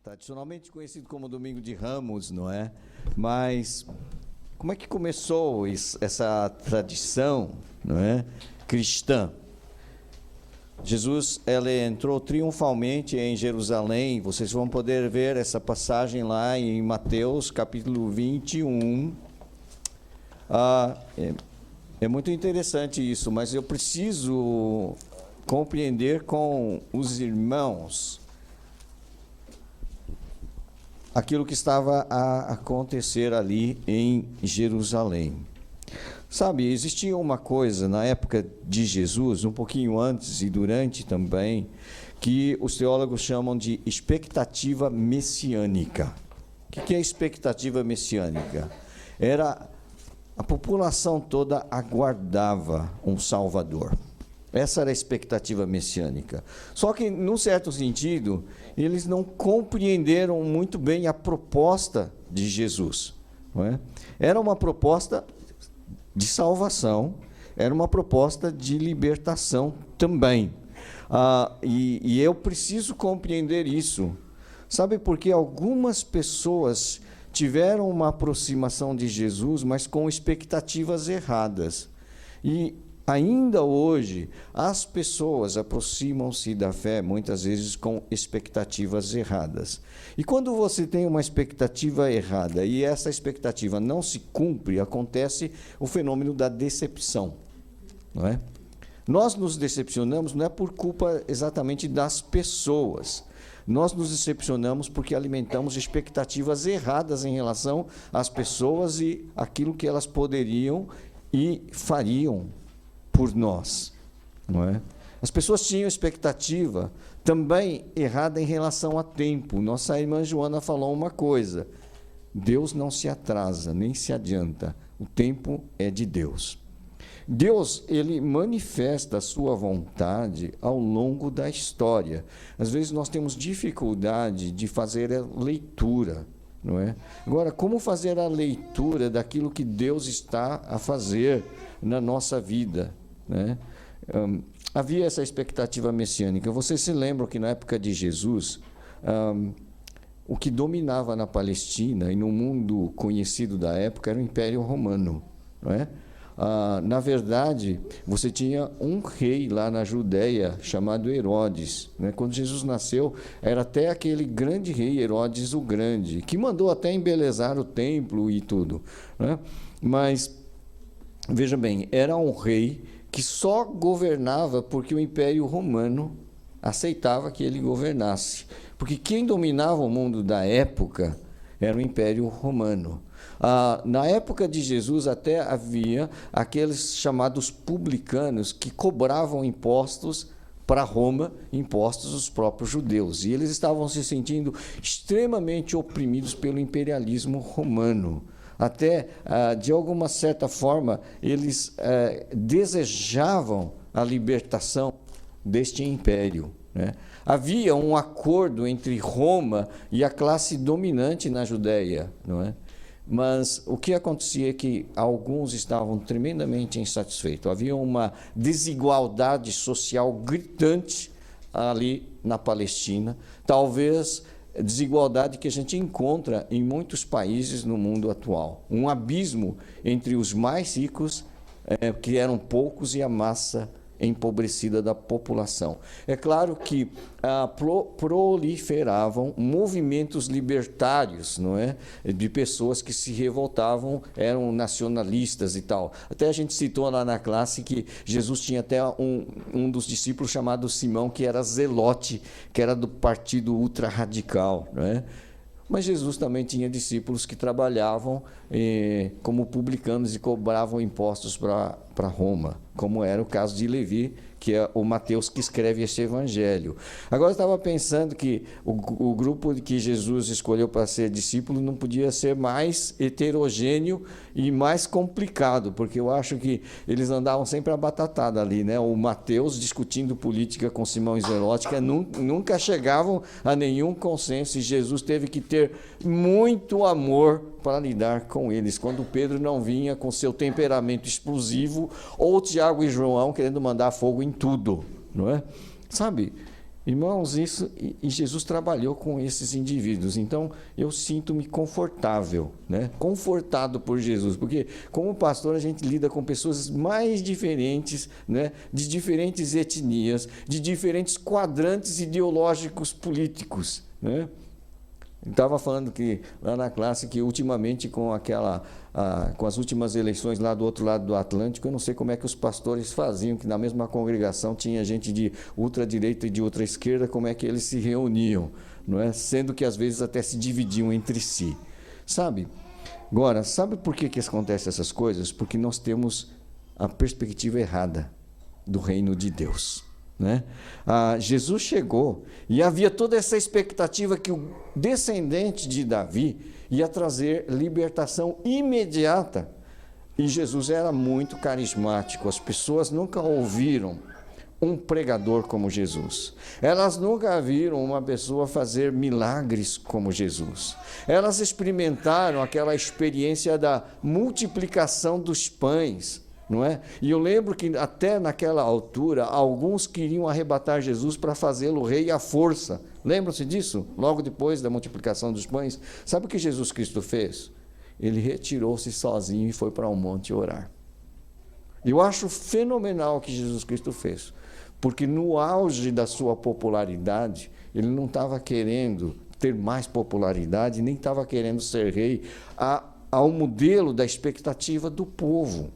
tradicionalmente conhecido como Domingo de Ramos, não é? Mas como é que começou essa tradição, não é, cristã? Jesus, ele entrou triunfalmente em Jerusalém. Vocês vão poder ver essa passagem lá em Mateus, capítulo 21. É muito interessante isso, mas eu preciso compreender com os irmãos aquilo que estava a acontecer ali em Jerusalém. Sabe, existia uma coisa na época de Jesus, um pouquinho antes e durante também, que os teólogos chamam de expectativa messiânica. O que é expectativa messiânica? Era a população toda aguardava um Salvador. Essa era a expectativa messiânica. Só que, num certo sentido, eles não compreenderam muito bem a proposta de Jesus. Não é? Era uma proposta de salvação, era uma proposta de libertação também. E eu preciso compreender isso. Sabe por que algumas pessoas tiveram uma aproximação de Jesus, mas com expectativas erradas. E ainda hoje, as pessoas aproximam-se da fé, muitas vezes, com expectativas erradas. E quando você tem uma expectativa errada e essa expectativa não se cumpre, acontece o fenômeno da decepção, não é? Nós nos decepcionamos não é por culpa exatamente das pessoas. Nós nos decepcionamos porque alimentamos expectativas erradas em relação às pessoas e aquilo que elas poderiam e fariam por nós, não é? As pessoas tinham expectativa também errada em relação a tempo. Nossa irmã Joana falou uma coisa: Deus não se atrasa, nem se adianta. O tempo é de Deus. Deus, ele manifesta a sua vontade ao longo da história. Às vezes nós temos dificuldade de fazer a leitura, não é? Agora, como fazer a leitura daquilo que Deus está a fazer na nossa vida, né? Havia essa expectativa messiânica. Vocês se lembram que na época de Jesus, o que dominava na Palestina e no mundo conhecido da época era o Império Romano, não é? Na verdade, você tinha um rei lá na Judéia chamado Herodes, né? Quando Jesus nasceu, era até aquele grande rei, Herodes o Grande, que mandou até embelezar o templo e tudo, né? Mas, veja bem, era um rei que só governava porque o Império Romano aceitava que ele governasse. Porque quem dominava o mundo da época era o Império Romano. Na época de Jesus até havia aqueles chamados publicanos que cobravam impostos para Roma, impostos dos próprios judeus. E eles estavam se sentindo extremamente oprimidos pelo imperialismo romano. Até, de alguma certa forma, eles desejavam a libertação deste império, né? Havia um acordo entre Roma e a classe dominante na Judéia, não é? Mas o que acontecia é que alguns estavam tremendamente insatisfeitos. Havia uma desigualdade social gritante ali na Palestina, talvez desigualdade que a gente encontra em muitos países no mundo atual. Um abismo entre os mais ricos, que eram poucos, e a massa empobrecida da população. É claro que proliferavam movimentos libertários, não é? De pessoas que se revoltavam, eram nacionalistas e tal. Até a gente citou lá na classe que Jesus tinha até um dos discípulos chamado Simão, que era zelote, que era do partido ultra-radical, não é? Mas Jesus também tinha discípulos que trabalhavam como publicanos e cobravam impostos para Roma, como era o caso de Levi, que é o Mateus que escreve este evangelho. Agora eu estava pensando que o grupo que Jesus escolheu para ser discípulo não podia ser mais heterogêneo e mais complicado, porque eu acho que eles andavam sempre abatatada ali, né? O Mateus discutindo política com Simão e Zelote, que nunca chegavam a nenhum consenso, e Jesus teve que ter muito amor para lidar com eles, quando Pedro não vinha com seu temperamento explosivo, ou Tiago e João querendo mandar fogo em tudo, não é? Sabe, Irmãos, e Jesus trabalhou com esses indivíduos, então eu sinto-me confortável, né? Confortado por Jesus, porque como pastor a gente lida com pessoas mais diferentes, né? De diferentes etnias, de diferentes quadrantes ideológicos políticos, né? Estava falando que lá na classe que ultimamente com com as últimas eleições lá do outro lado do Atlântico, eu não sei como é que os pastores faziam, que na mesma congregação tinha gente de ultradireita e de ultra-esquerda, como é que eles se reuniam, não é? Sendo que às vezes até se dividiam entre si. Sabe? Agora, sabe por que acontecem essas coisas? Porque nós temos a perspectiva errada do reino de Deus. Né? Jesus chegou e havia toda essa expectativa que o descendente de Davi ia trazer libertação imediata. E Jesus era muito carismático, as pessoas nunca ouviram um pregador como Jesus. Elas nunca viram uma pessoa fazer milagres como Jesus. Elas experimentaram aquela experiência da multiplicação dos pães. Não é? E eu lembro que até naquela altura, alguns queriam arrebatar Jesus para fazê-lo rei à força. Lembram-se disso? Logo depois da multiplicação dos pães. Sabe o que Jesus Cristo fez? Ele retirou-se sozinho e foi para um monte orar. Eu acho fenomenal o que Jesus Cristo fez, porque no auge da sua popularidade, ele não estava querendo ter mais popularidade, nem estava querendo ser rei ao modelo da expectativa do povo.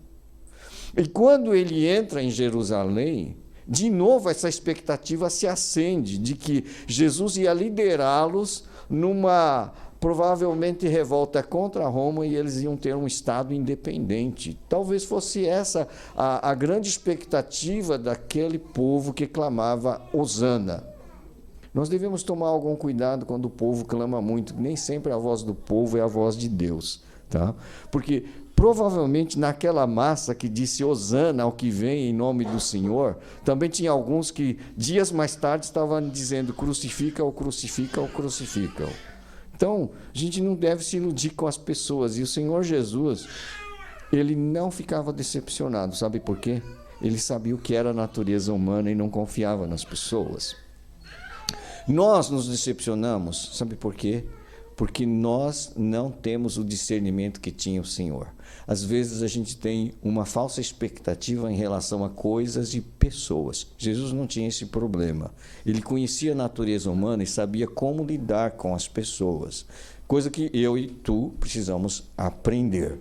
E quando ele entra em Jerusalém, de novo essa expectativa se acende de que Jesus ia liderá-los numa provavelmente revolta contra Roma e eles iam ter um Estado independente. Talvez fosse essa a grande expectativa daquele povo que clamava Hosana. Nós devemos tomar algum cuidado quando o povo clama muito. Nem sempre a voz do povo é a voz de Deus, tá? Porque provavelmente naquela massa que disse Hosana ao que vem em nome do Senhor, também tinha alguns que dias mais tarde estavam dizendo crucifica-o, crucifica-o, crucifica-o. Então, a gente não deve se iludir com as pessoas. E o Senhor Jesus, ele não ficava decepcionado. Sabe por quê? Ele sabia o que era a natureza humana e não confiava nas pessoas. Nós nos decepcionamos. Sabe por quê? Porque nós não temos o discernimento que tinha o Senhor. Às vezes a gente tem uma falsa expectativa em relação a coisas e pessoas. Jesus não tinha esse problema. Ele conhecia a natureza humana e sabia como lidar com as pessoas, coisa que eu e tu precisamos aprender.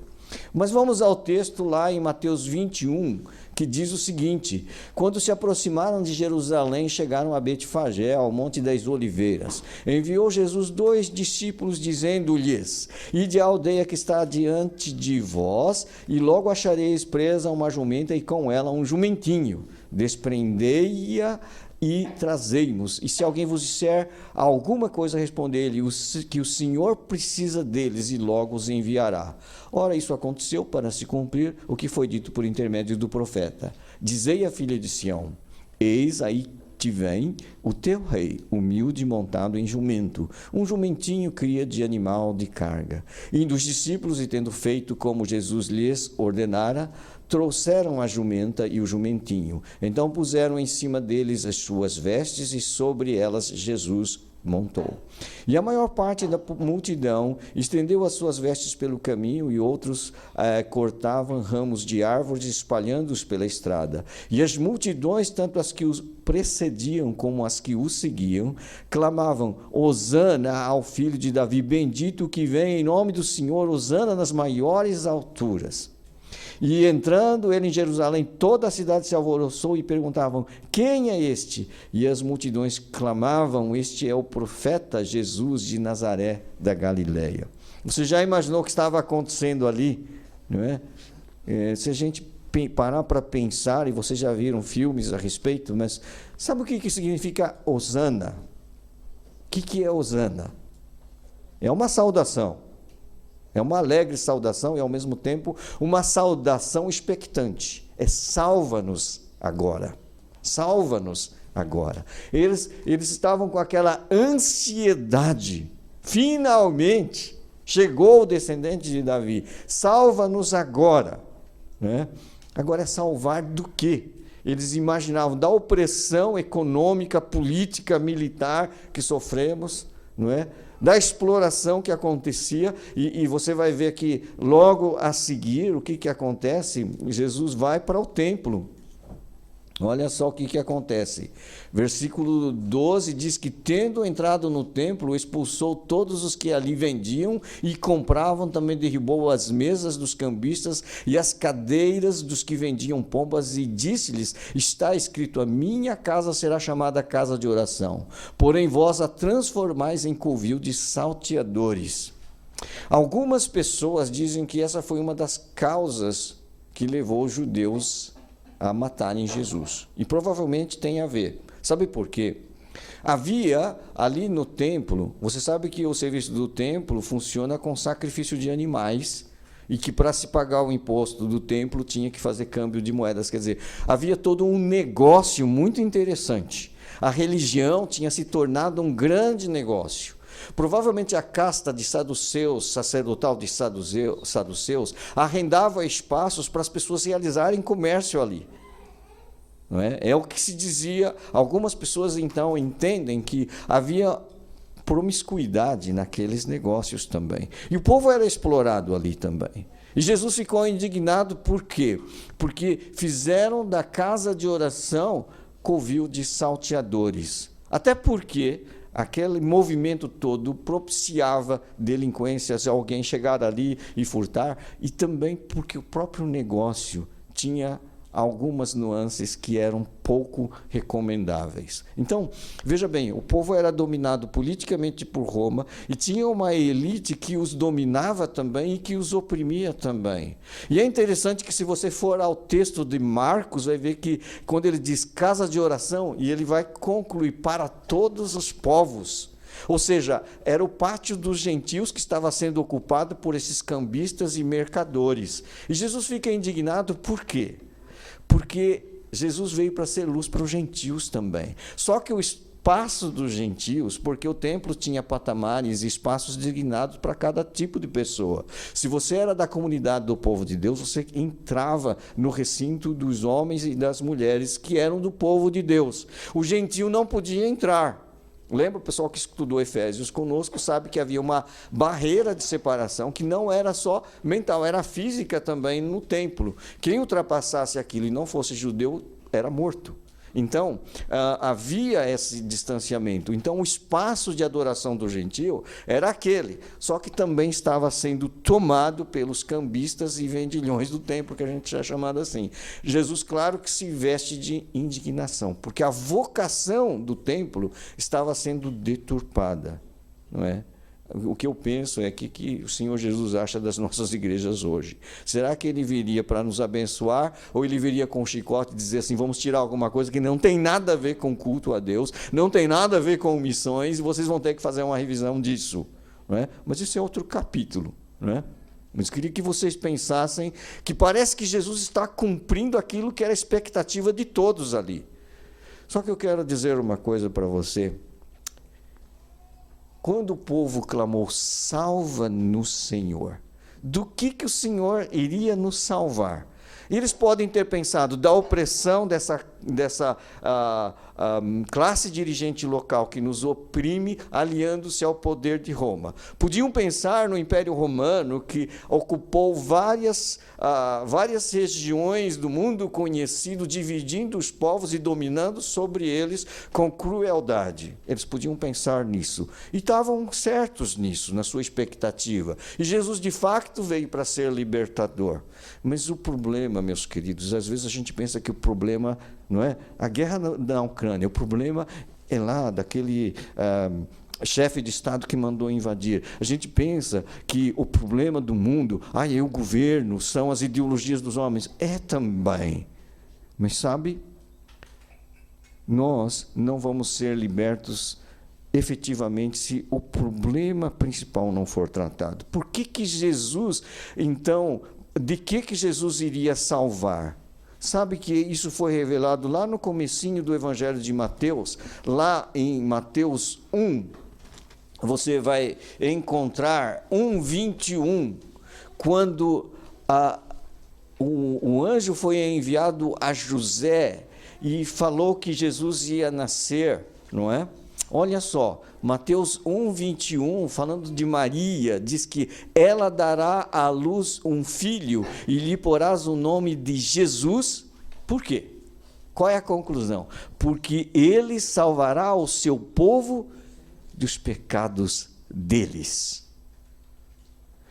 Mas vamos ao texto lá em Mateus 21, que diz o seguinte: quando se aproximaram de Jerusalém, chegaram a Betfagé, ao Monte das Oliveiras. Enviou Jesus 2 discípulos, dizendo-lhes: ide à aldeia que está diante de vós, e logo achareis presa uma jumenta, e com ela um jumentinho. Desprendei-a e trazei-nos. E se alguém vos disser alguma coisa, respondei-lhe que o Senhor precisa deles e logo os enviará. Ora, isso aconteceu para se cumprir o que foi dito por intermédio do profeta. Dizei à filha de Sião: eis aí te vem o teu rei, humilde, montado em jumento, um jumentinho cria de animal de carga. Indo os discípulos, e tendo feito como Jesus lhes ordenara, trouxeram a jumenta e o jumentinho. Então puseram em cima deles as suas vestes, e sobre elas Jesus montou. E a maior parte da multidão estendeu as suas vestes pelo caminho, e outros cortavam ramos de árvores, espalhando-os pela estrada. E as multidões, tanto as que os precediam como as que os seguiam, clamavam: Hosana ao filho de Davi, bendito o que vem em nome do Senhor, Hosana nas maiores alturas. E entrando ele em Jerusalém, toda a cidade se alvoroçou e perguntavam: quem é este? E as multidões clamavam: este é o profeta Jesus de Nazaré da Galileia. Você já imaginou o que estava acontecendo ali? Não é? Se a gente parar para pensar, e vocês já viram filmes a respeito, mas sabe o que significa Hosana? O que é Hosana? É uma saudação. É uma alegre saudação e, ao mesmo tempo, uma saudação expectante. É salva-nos agora. Salva-nos agora. Eles estavam com aquela ansiedade. Finalmente, chegou o descendente de Davi. Salva-nos agora. Né? Agora é salvar do quê? Eles imaginavam da opressão econômica, política, militar que sofremos, não é? Da exploração que acontecia, e você vai ver que logo a seguir, o que acontece? Jesus vai para o templo. Olha só o que acontece. Versículo 12 diz que, tendo entrado no templo, expulsou todos os que ali vendiam e compravam, também derrubou as mesas dos cambistas e as cadeiras dos que vendiam pombas, e disse-lhes: está escrito, a minha casa será chamada casa de oração, porém vós a transformais em covil de salteadores. Algumas pessoas dizem que essa foi uma das causas que levou os judeus a matarem Jesus. E provavelmente tem a ver. Sabe por quê? Havia ali no templo, você sabe que o serviço do templo funciona com sacrifício de animais, e que para se pagar o imposto do templo tinha que fazer câmbio de moedas. Quer dizer, havia todo um negócio muito interessante. A religião tinha se tornado um grande negócio. Provavelmente a casta de saduceus, sacerdotal de saduceus, arrendava espaços para as pessoas realizarem comércio ali. Não é? É o que se dizia. Algumas pessoas então entendem que havia promiscuidade naqueles negócios também. E o povo era explorado ali também. E Jesus ficou indignado por quê? Porque fizeram da casa de oração covil de salteadores. Até porque aquele movimento todo propiciava delinquência, se alguém chegar ali e furtar, e também porque o próprio negócio tinha algumas nuances que eram pouco recomendáveis. Então, veja bem, o povo era dominado politicamente por Roma e tinha uma elite que os dominava também e que os oprimia também. E é interessante que, se você for ao texto de Marcos, vai ver que quando ele diz casa de oração, e ele vai concluir para todos os povos. Ou seja, era o pátio dos gentios que estava sendo ocupado por esses cambistas e mercadores. E Jesus fica indignado por quê? Porque Jesus veio para ser luz para os gentios também. Só que o espaço dos gentios, porque o templo tinha patamares e espaços designados para cada tipo de pessoa. Se você era da comunidade do povo de Deus, você entrava no recinto dos homens e das mulheres que eram do povo de Deus. O gentio não podia entrar. Lembra, o pessoal que estudou Efésios conosco sabe que havia uma barreira de separação que não era só mental, era física também no templo. Quem ultrapassasse aquilo e não fosse judeu era morto. Então, havia esse distanciamento. Então, o espaço de adoração do gentio era aquele, só que também estava sendo tomado pelos cambistas e vendilhões do templo, que a gente já chamado assim. Jesus, claro que se veste de indignação, porque a vocação do templo estava sendo deturpada, não é? O que eu penso é que o Senhor Jesus acha das nossas igrejas hoje. Será que Ele viria para nos abençoar, ou Ele viria com um chicote e dizer assim, vamos tirar alguma coisa que não tem nada a ver com culto a Deus, não tem nada a ver com missões, e vocês vão ter que fazer uma revisão disso, não é? Mas isso é outro capítulo, não é? Mas queria que vocês pensassem que parece que Jesus está cumprindo aquilo que era a expectativa de todos ali. Só que eu quero dizer uma coisa para você. Quando o povo clamou, salva-nos, Senhor, do que o Senhor iria nos salvar? Eles podem ter pensado da opressão dessa classe dirigente local que nos oprime, aliando-se ao poder de Roma. Podiam pensar no Império Romano, que ocupou várias regiões do mundo conhecido, dividindo os povos e dominando sobre eles com crueldade. Eles podiam pensar nisso. E estavam certos nisso, na sua expectativa. E Jesus, de fato, veio para ser libertador. Mas o problema, meus queridos, às vezes a gente pensa que o problema não é a guerra na Ucrânia, o problema é lá daquele chefe de Estado que mandou invadir. A gente pensa que o problema do mundo é o governo, são as ideologias dos homens. É também. Mas sabe, nós não vamos ser libertos efetivamente se o problema principal não for tratado. Por que Jesus, então, de que Jesus iria salvar? Sabe que isso foi revelado lá no comecinho do Evangelho de Mateus, lá em Mateus 1, você vai encontrar 1:21, quando o anjo foi enviado a José e falou que Jesus ia nascer, não é? Olha só, Mateus 1:21, falando de Maria, diz que ela dará à luz um filho e lhe porás o nome de Jesus. Por quê? Qual é a conclusão? Porque ele salvará o seu povo dos pecados deles.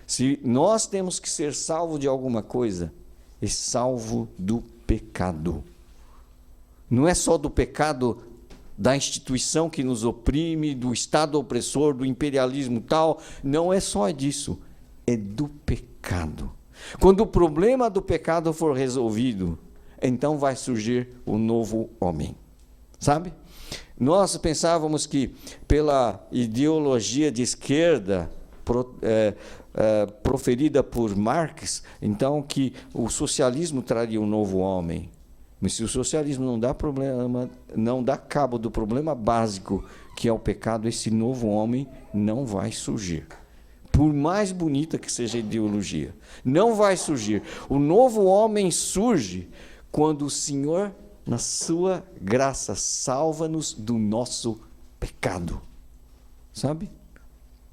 Se nós temos que ser salvo de alguma coisa, é salvo do pecado. Não é só do pecado da instituição que nos oprime, do Estado opressor, do imperialismo tal, não é só disso, é do pecado. Quando o problema do pecado for resolvido, então vai surgir o novo homem, sabe? Nós pensávamos que pela ideologia de esquerda proferida por Marx, então que o socialismo traria um novo homem. Mas se o socialismo não dá cabo do problema básico, que é o pecado, esse novo homem não vai surgir. Por mais bonita que seja a ideologia, não vai surgir. O novo homem surge quando o Senhor, na sua graça, salva-nos do nosso pecado. Sabe?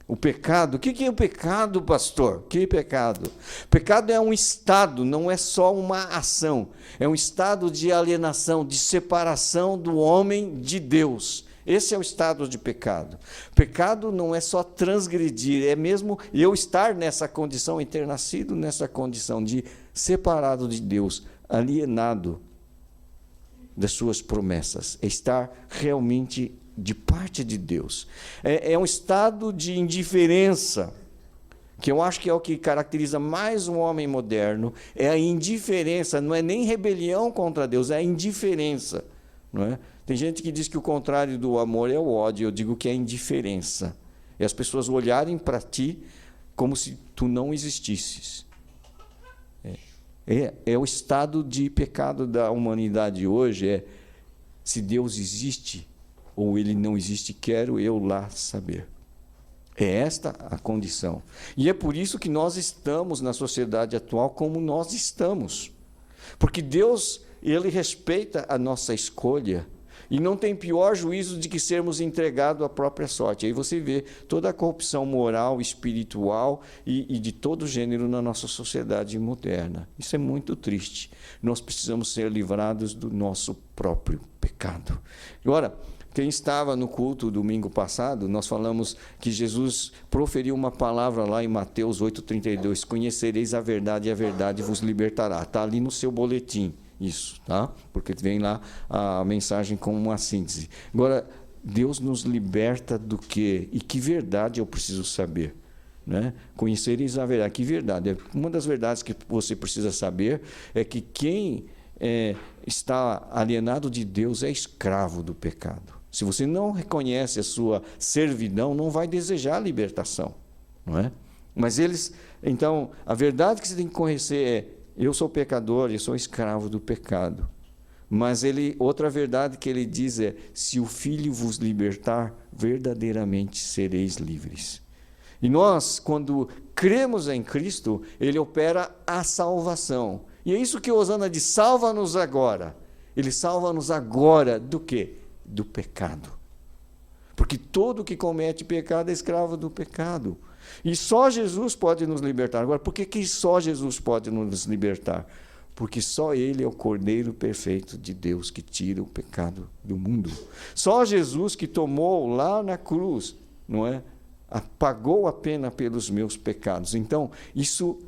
O pecado, o que é o pecado, pastor? Que pecado? Pecado é um estado, não é só uma ação. É um estado de alienação, de separação do homem de Deus. Esse é o estado de pecado. Pecado não é só transgredir, é mesmo eu estar nessa condição e ter nascido nessa condição de separado de Deus, alienado das suas promessas. É estar realmente de parte de Deus. É um estado de indiferença, que eu acho que é o que caracteriza mais um homem moderno, é a indiferença, não é nem rebelião contra Deus, é a indiferença. Não é? Tem gente que diz que o contrário do amor é o ódio, eu digo que é a indiferença. É as pessoas olharem para ti como se tu não existisses. É o estado de pecado da humanidade hoje, se Deus existe, ou ele não existe, quero eu lá saber. É esta a condição. E é por isso que nós estamos na sociedade atual como nós estamos. Porque Deus, ele respeita a nossa escolha e não tem pior juízo de que sermos entregados à própria sorte. Aí você vê toda a corrupção moral, espiritual e de todo gênero na nossa sociedade moderna. Isso é muito triste. Nós precisamos ser livrados do nosso próprio pecado. Agora, quem estava no culto domingo passado, nós falamos que Jesus proferiu uma palavra lá em Mateus 8:32, conhecereis a verdade e a verdade vos libertará. Está ali no seu boletim isso, tá? Porque vem lá a mensagem como uma síntese. Agora, Deus nos liberta do quê? E que verdade eu preciso saber? Né? Conhecereis a verdade. Que verdade? Uma das verdades que você precisa saber é que quem está alienado de Deus é escravo do pecado. Se você não reconhece a sua servidão, não vai desejar a libertação, não é? Mas então, a verdade que você tem que conhecer é: eu sou pecador, eu sou escravo do pecado. Mas outra verdade que ele diz é: se o Filho vos libertar, verdadeiramente sereis livres. E nós, quando cremos em Cristo, ele opera a salvação. E é isso que Osana diz: salva-nos agora. Ele salva-nos agora do quê? Do pecado. Porque todo que comete pecado é escravo do pecado. E só Jesus pode nos libertar. Agora, por que só Jesus pode nos libertar? Porque só Ele é o Cordeiro perfeito de Deus que tira o pecado do mundo. Só Jesus que tomou lá na cruz, não é? Pagou a pena pelos meus pecados. Então, isso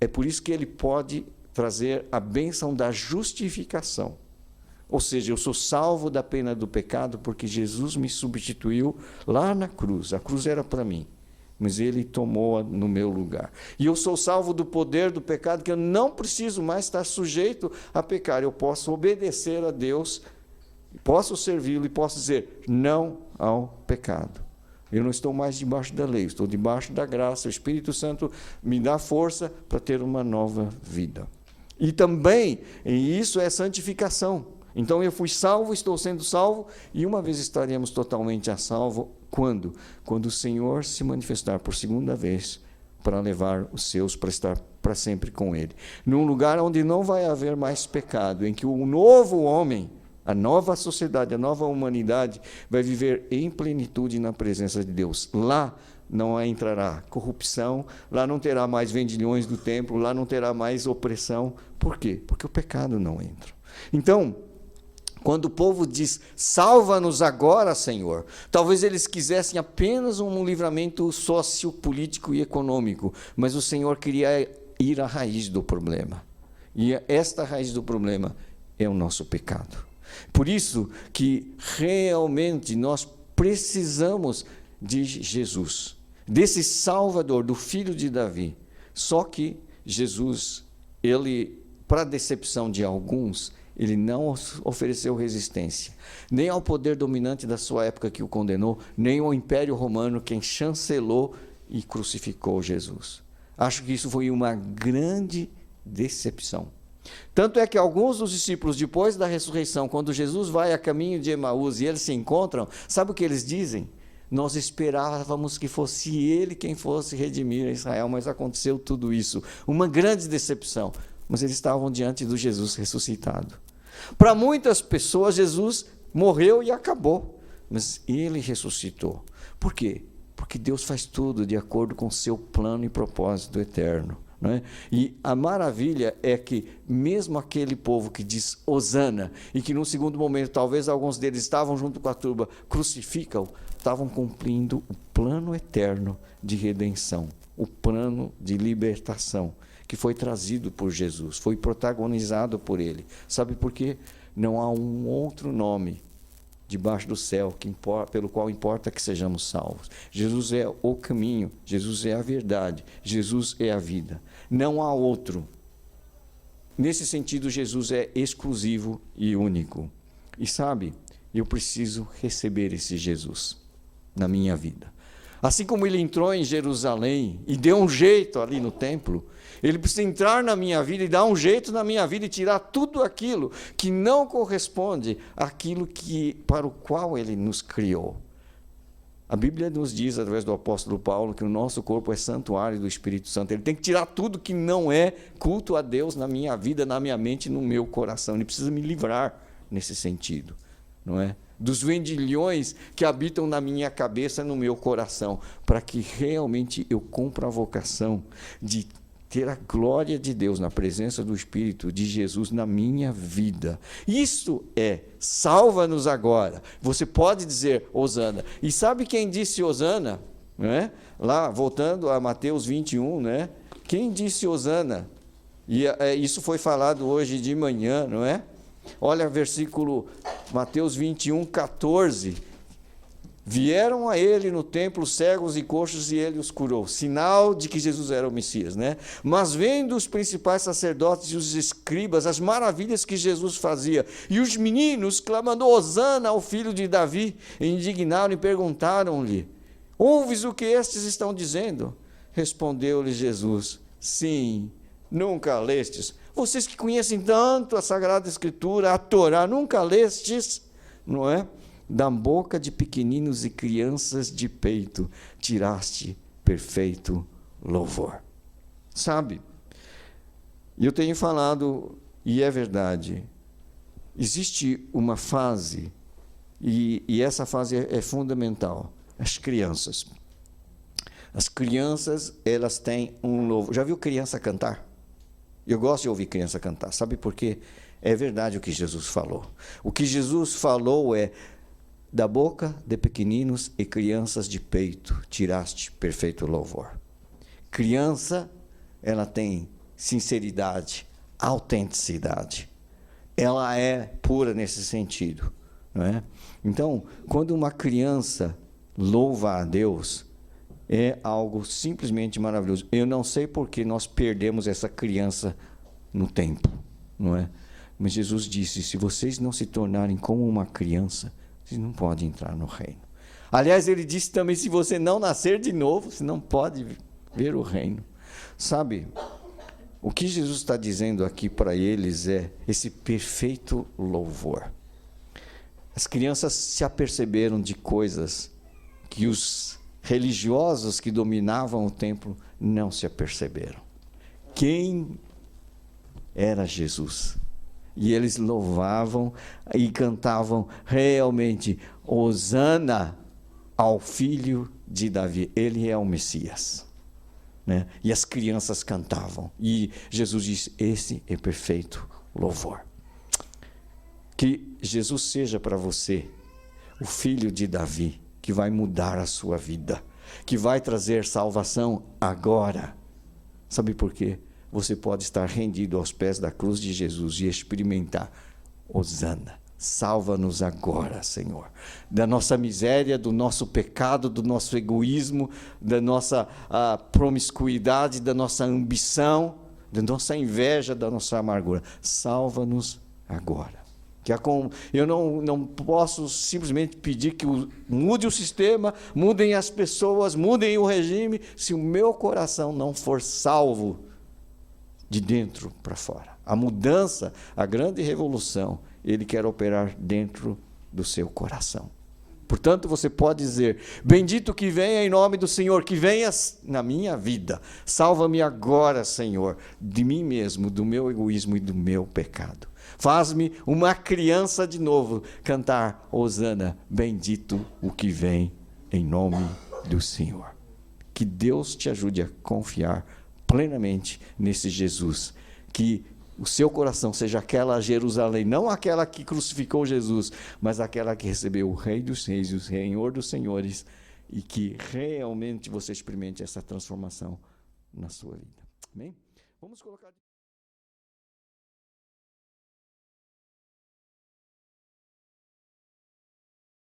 é por isso que Ele pode trazer a bênção da justificação. Ou seja, eu sou salvo da pena do pecado porque Jesus me substituiu lá na cruz. A cruz era para mim, mas Ele tomou no meu lugar. E eu sou salvo do poder do pecado, que eu não preciso mais estar sujeito a pecar. Eu posso obedecer a Deus, posso servi-lo e posso dizer não ao pecado. Eu não estou mais debaixo da lei, estou debaixo da graça. O Espírito Santo me dá força para ter uma nova vida. E também, isso é santificação. Então eu fui salvo, estou sendo salvo, e uma vez estaremos totalmente a salvo. Quando? Quando o Senhor se manifestar por segunda vez para levar os seus para estar para sempre com Ele. Num lugar onde não vai haver mais pecado, em que o novo homem A nova sociedade, a nova humanidade vai viver em plenitude na presença de Deus. Lá não entrará corrupção, lá não terá mais vendilhões do templo, lá não terá mais opressão. Por quê? Porque o pecado não entra. Então, quando o povo diz, salva-nos agora, Senhor, talvez eles quisessem apenas um livramento sociopolítico e econômico, mas o Senhor queria ir à raiz do problema. E esta raiz do problema é o nosso pecado. Por isso que realmente nós precisamos de Jesus, desse Salvador, do Filho de Davi. Só que Jesus, ele, para decepção de alguns, ele não ofereceu resistência, nem ao poder dominante da sua época que o condenou, nem ao Império Romano, quem chancelou e crucificou Jesus. Acho que isso foi uma grande decepção. Tanto é que alguns dos discípulos, depois da ressurreição, quando Jesus vai a caminho de Emaús e eles se encontram, sabe o que eles dizem? Nós esperávamos que fosse ele quem fosse redimir a Israel, mas aconteceu tudo isso. Uma grande decepção. Mas eles estavam diante do Jesus ressuscitado. Para muitas pessoas, Jesus morreu e acabou. Mas ele ressuscitou. Por quê? Porque Deus faz tudo de acordo com o seu plano e propósito eterno. Não é? E a maravilha é que mesmo aquele povo que diz Hosana, e que num segundo momento talvez alguns deles estavam junto com a turba, crucificam, estavam cumprindo o plano eterno de redenção, o plano de libertação, que foi trazido por Jesus, foi protagonizado por ele. Sabe por quê? Não há um outro nome debaixo do céu pelo qual importa que sejamos salvos. Jesus é o caminho, Jesus é a verdade, Jesus é a vida. Não há outro. Nesse sentido, Jesus é exclusivo e único. E sabe, eu preciso receber esse Jesus na minha vida. Assim como ele entrou em Jerusalém e deu um jeito ali no templo, ele precisa entrar na minha vida e dar um jeito na minha vida e tirar tudo aquilo que não corresponde àquilo para o qual ele nos criou. A Bíblia nos diz, através do apóstolo Paulo, que o nosso corpo é santuário do Espírito Santo. Ele tem que tirar tudo que não é culto a Deus na minha vida, na minha mente, no meu coração. Ele precisa me livrar nesse sentido, não é? Dos vendilhões que habitam na minha cabeça, no meu coração, para que realmente eu cumpra a vocação de ter a glória de Deus na presença do Espírito de Jesus na minha vida. Isso é, salva-nos agora. Você pode dizer Hosana. E sabe quem disse Hosana? Não é? Lá, voltando a Mateus 21, né? Quem disse Hosana? E isso foi falado hoje de manhã, não é? Olha versículo Mateus 21, 14. Vieram a ele no templo cegos e coxos e ele os curou. Sinal de que Jesus era o Messias, né? Mas vendo os principais sacerdotes e os escribas as maravilhas que Jesus fazia, e os meninos clamando Hosana ao filho de Davi, indignaram e perguntaram-lhe: ouves o que estes estão dizendo? Respondeu-lhe Jesus: sim, nunca lestes. Vocês que conhecem tanto a Sagrada Escritura, a Torá, nunca lestes, não é? Da boca de pequeninos e crianças de peito, tiraste perfeito louvor. Sabe, eu tenho falado, e é verdade, existe uma fase, e essa fase é fundamental, as crianças. As crianças, elas têm um louvor. Já viu criança cantar? Eu gosto de ouvir criança cantar. Sabe por quê? É verdade o que Jesus falou. O que Jesus falou é: da boca de pequeninos e crianças de peito, tiraste perfeito louvor. Criança, ela tem sinceridade, autenticidade. Ela é pura nesse sentido, não é? Então, quando uma criança louva a Deus, é algo simplesmente maravilhoso. Eu não sei por que nós perdemos essa criança no tempo, não é? Mas Jesus disse: se vocês não se tornarem como uma criança, você não pode entrar no reino. Aliás, ele disse também: se você não nascer de novo, você não pode ver o reino. Sabe, o que Jesus está dizendo aqui para eles é esse perfeito louvor. As crianças se aperceberam de coisas que os religiosos que dominavam o templo não se aperceberam. Quem era Jesus? E eles louvavam e cantavam realmente: Hosana ao filho de Davi. Ele é o Messias. Né? E as crianças cantavam. E Jesus disse: esse é perfeito louvor. Que Jesus seja para você o filho de Davi, que vai mudar a sua vida, que vai trazer salvação agora. Sabe por quê? Você pode estar rendido aos pés da cruz de Jesus e experimentar: Hosana, salva-nos agora, Senhor, da nossa miséria, do nosso pecado, do nosso egoísmo, da nossa promiscuidade, da nossa ambição, da nossa inveja, da nossa amargura. Salva-nos agora. Eu não posso simplesmente pedir que mude o sistema, mudem as pessoas, mudem o regime, se o meu coração não for salvo de dentro para fora. A mudança, a grande revolução, Ele quer operar dentro do seu coração. Portanto, você pode dizer: bendito que venha em nome do Senhor, que venha na minha vida. Salva-me agora, Senhor, de mim mesmo, do meu egoísmo e do meu pecado. Faz-me uma criança de novo, cantar: Hosana, bendito o que vem em nome do Senhor. Que Deus te ajude a confiar plenamente nesse Jesus, que o seu coração seja aquela Jerusalém, não aquela que crucificou Jesus, mas aquela que recebeu o Rei dos Reis, o Senhor dos Senhores, e que realmente você experimente essa transformação na sua vida. Amém? Vamos colocar